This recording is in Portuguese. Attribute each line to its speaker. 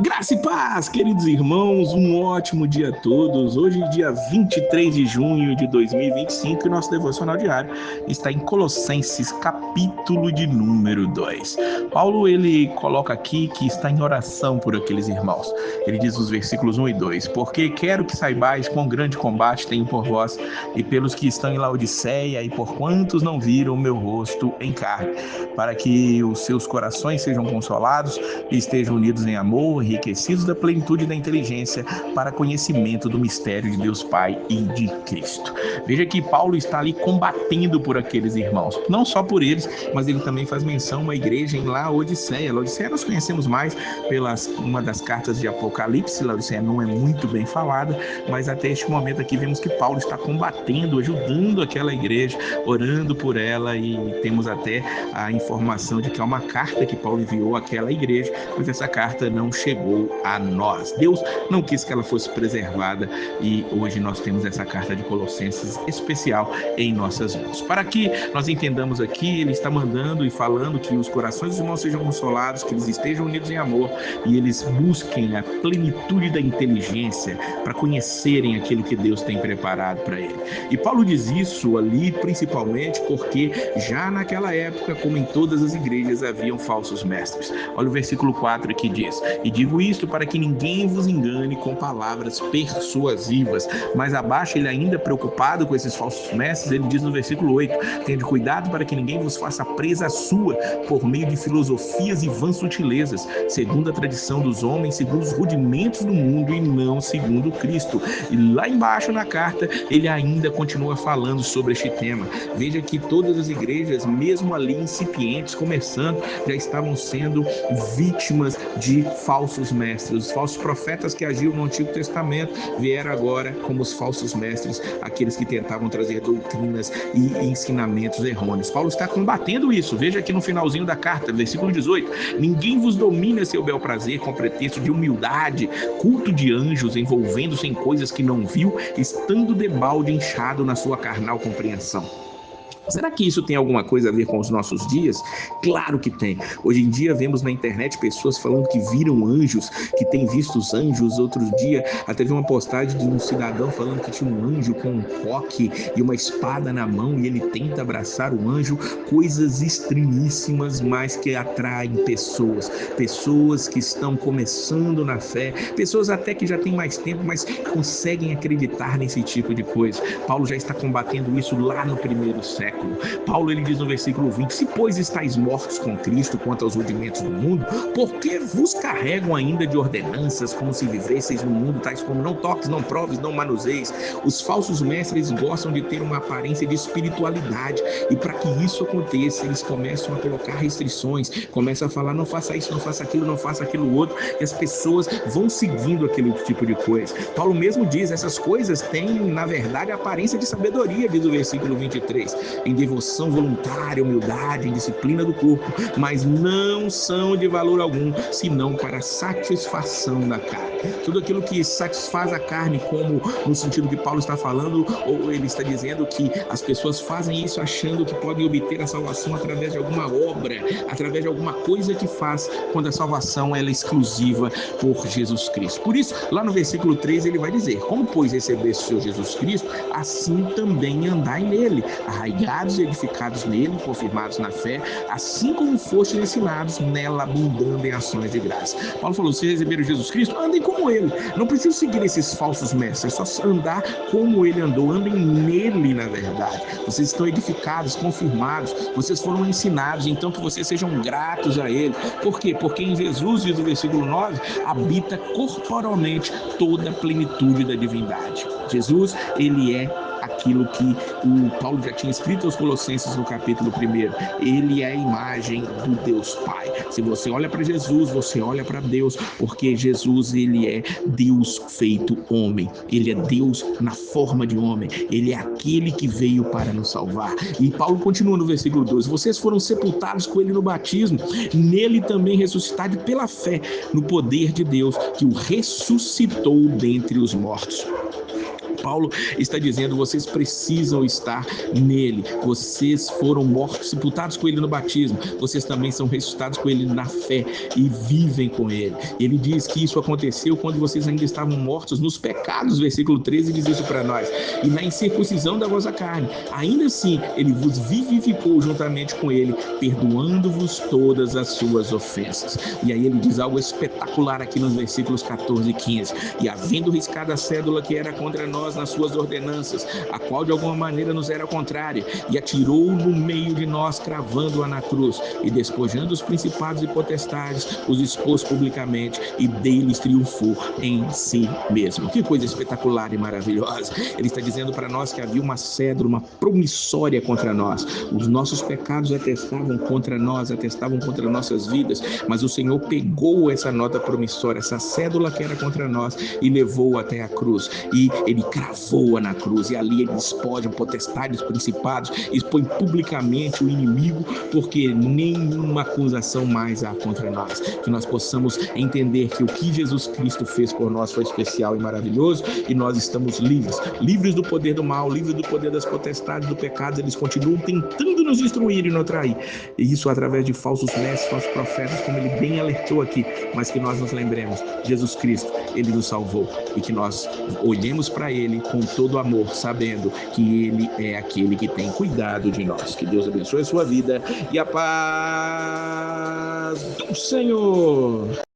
Speaker 1: Graça e paz, queridos irmãos, um ótimo dia a todos. Hoje, dia 23 de junho de 2025, e nosso devocional diário está em Colossenses, capítulo de número 2. Paulo, ele coloca aqui que está em oração por aqueles irmãos. Ele diz nos versículos 1 e 2, porque quero que saibais quão grande combate tenho por vós e pelos que estão em Laodiceia e por quantos não viram o meu rosto em carne, para que os seus corações sejam consolados e estejam unidos em amor, enriquecidos da plenitude da inteligência para conhecimento do mistério de Deus Pai e de Cristo. Veja que Paulo está ali combatendo por aqueles irmãos, não só por eles, mas ele também faz menção a uma igreja em Laodiceia. Laodiceia nós conhecemos mais pelas uma das cartas de Apocalipse. Laodiceia não é muito bem falada, mas até este momento aqui vemos que Paulo está combatendo, ajudando aquela igreja, orando por ela, e temos até a informação de que é uma carta que Paulo enviou àquela igreja, mas essa carta não chegou a nós. Deus não quis que ela fosse preservada e hoje nós temos essa carta de Colossenses especial em nossas mãos. Para que nós entendamos aqui, ele está mandando e falando que os corações dos irmãos sejam consolados, que eles estejam unidos em amor e eles busquem a plenitude da inteligência para conhecerem aquilo que Deus tem preparado para ele. E Paulo diz isso ali principalmente porque já naquela época, como em todas as igrejas, haviam falsos mestres. Olha o versículo 4 que diz: e digo isto para que ninguém vos engane com palavras persuasivas. Mas abaixo, ele ainda preocupado com esses falsos mestres, ele diz no versículo 8: tende cuidado para que ninguém vos faça presa sua por meio de filosofias e vãs sutilezas, segundo a tradição dos homens, segundo os rudimentos do mundo e não segundo Cristo. E lá embaixo na carta, ele ainda continua falando sobre este tema. Veja que todas as igrejas, mesmo ali incipientes, começando, já estavam sendo vítimas de falsos mestres. Os falsos profetas que agiam no Antigo Testamento vieram agora como os falsos mestres, aqueles que tentavam trazer doutrinas e ensinamentos errôneos. Paulo está combatendo isso. Veja aqui no finalzinho da carta, versículo 18: ninguém vos domine a seu bel prazer com pretexto de humildade, culto de anjos, envolvendo-se em coisas que não viu, estando debalde inchado na sua carnal compreensão. Será que isso tem alguma coisa a ver com os nossos dias? Claro que tem. Hoje em dia vemos na internet pessoas falando que viram anjos, que têm visto os anjos. Outro dia até vi uma postagem de um cidadão falando que tinha um anjo com um coque e uma espada na mão e ele tenta abraçar o anjo. Coisas estranhíssimas, mas que atraem pessoas que estão começando na fé, pessoas até que já têm mais tempo, mas conseguem acreditar nesse tipo de coisa. Paulo já está combatendo isso lá no primeiro século. Paulo, ele diz no versículo 20: se pois estáis mortos com Cristo quanto aos rudimentos do mundo, por que vos carregam ainda de ordenanças como se vivesseis no mundo, tais como não toques, não proves, não manuseis? Os falsos mestres gostam de ter uma aparência de espiritualidade, e para que isso aconteça, eles começam a colocar restrições, começam a falar: não faça isso, não faça aquilo, não faça aquilo outro, e as pessoas vão seguindo aquele tipo de coisa. Paulo mesmo diz: essas coisas têm, na verdade, a aparência de sabedoria, diz o versículo 23, em devoção voluntária, humildade, em disciplina do corpo, mas não são de valor algum, senão para a satisfação da carne. Tudo aquilo que satisfaz a carne, como no sentido que Paulo está falando, ou ele está dizendo que as pessoas fazem isso achando que podem obter a salvação através de alguma obra, através de alguma coisa que faz, quando a salvação ela é exclusiva por Jesus Cristo. Por isso, lá no versículo 13 ele vai dizer: como pois recebeste o Senhor Jesus Cristo, assim também andai nele, arraigados e edificados nele, confirmados na fé, assim como fostes ensinados, nela abundando em ações de graça. Paulo falou: se receberam Jesus Cristo, andem como ele. Não precisam seguir esses falsos mestres, é só andar como ele andou. Andem nele, na verdade. Vocês estão edificados, confirmados, vocês foram ensinados, então que vocês sejam gratos a ele. Por quê? Porque em Jesus, diz o versículo 9, habita corporalmente toda a plenitude da divindade. Jesus, ele é aquilo que o Paulo já tinha escrito aos Colossenses no capítulo 1. Ele é a imagem do Deus Pai. Se você olha para Jesus, você olha para Deus, porque Jesus, ele é Deus feito homem. Ele é Deus na forma de homem. Ele é aquele que veio para nos salvar. E Paulo continua no versículo 12: vocês foram sepultados com ele no batismo, nele também ressuscitados pela fé no poder de Deus, que o ressuscitou dentre os mortos. Paulo está dizendo: vocês precisam estar nele, vocês foram mortos, sepultados com ele no batismo, vocês também são ressuscitados com ele na fé e vivem com ele. Ele diz que isso aconteceu quando vocês ainda estavam mortos nos pecados, versículo 13 diz isso para nós, e na incircuncisão da vossa carne. Ainda assim, ele vos vivificou juntamente com ele, perdoando-vos todas as suas ofensas. E aí ele diz algo espetacular aqui nos versículos 14 e 15: e havendo riscado a cédula que era contra nós nas suas ordenanças, a qual de alguma maneira nos era contrária, e atirou no meio de nós, cravando-a na cruz, e despojando os principados e potestades, os expôs publicamente, e deles triunfou em si mesmo. Que coisa espetacular e maravilhosa. Ele está dizendo para nós que havia uma cédula, uma promissória contra nós. Os nossos pecados atestavam contra nós, atestavam contra nossas vidas, mas o Senhor pegou essa nota promissória, essa cédula que era contra nós, e levou até a cruz, e ele cravou-a na cruz, e ali ele despoja potestades, principados, expõe publicamente o inimigo, porque nenhuma acusação mais há contra nós. Que nós possamos entender que o que Jesus Cristo fez por nós foi especial e maravilhoso, e nós estamos livres do poder do mal, livres do poder das potestades, do pecado. Eles continuam tentando nos destruir e nos trair, e isso através de falsos mestres, falsos profetas, como ele bem alertou aqui. Mas que nós nos lembremos: Jesus Cristo, ele nos salvou, e que nós olhemos para ele com todo amor, sabendo que ele é aquele que tem cuidado de nós. Que Deus abençoe a sua vida e a paz do Senhor.